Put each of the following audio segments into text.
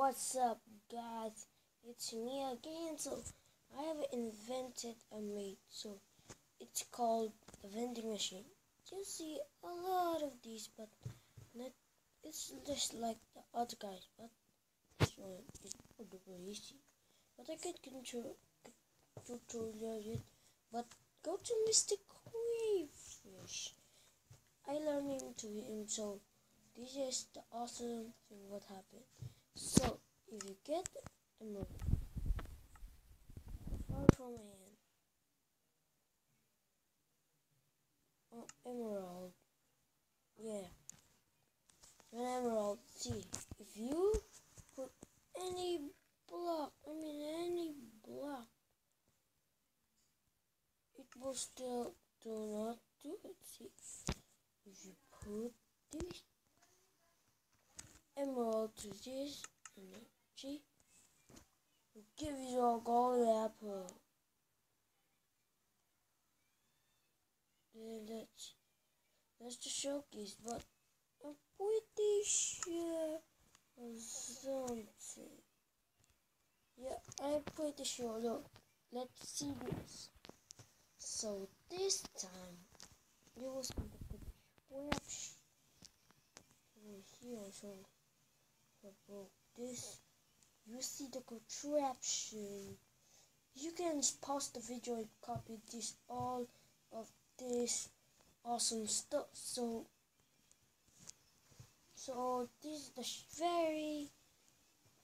What's up, guys? It's me again. So I have invented a maid. So it's called the vending machine. You see a lot of these, but not. It's just like the other guys, but this one is super easy. But I can control tutorial it. But go to Mr. Crayfish. I learning to him. So this is the awesome thing. What happened? So if you get emerald far from hand, emerald, yeah, an emerald. See, if you put any any block, it will still do not do it. See, if you put this emerald to this, and then, see, it gives you a gold apple. That's the showcase, but I'm pretty sure of something. Yeah, I'm pretty sure. Look, let's see this. So this time, you will see the scraps here. So for this, you see the contraption. You can pause the video and copy this all of this awesome stuff. So this is the very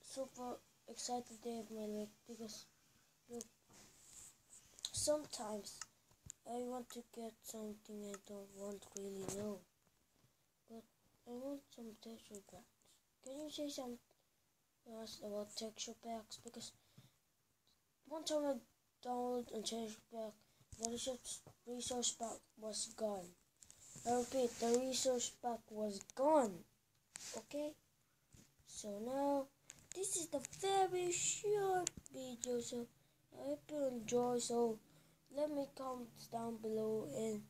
super excited day of my life, because look, sometimes I want to get something I don't want really know, but I want some texture packs. Can you say something else about texture packs? Because one time I downloaded a texture pack, the resource pack was gone. I repeat, the resource pack was gone. Okay? So now, this is the very short video, so I hope you enjoy. So let me comment down below and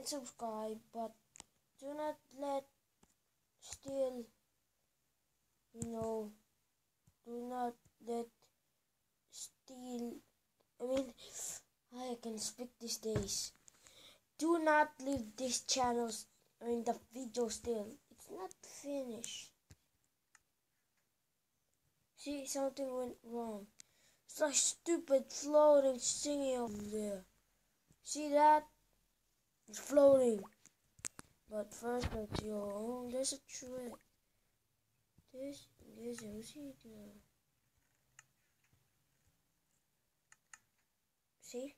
subscribe, but do not let steal, do not let steal, I can speak these days. Do not leave this channel, the video still. It's not finished. See, something went wrong. It's like stupid floating singing over there. See that? It's floating. But first, let's go. There's a trick. This is see?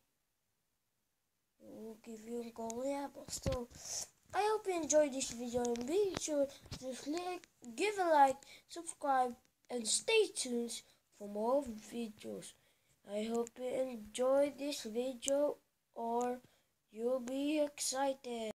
It will give you a gold apple. So I hope you enjoyed this video, and be sure to give a like, subscribe, and stay tuned for more videos. I hope you enjoyed this video, or you'll be excited.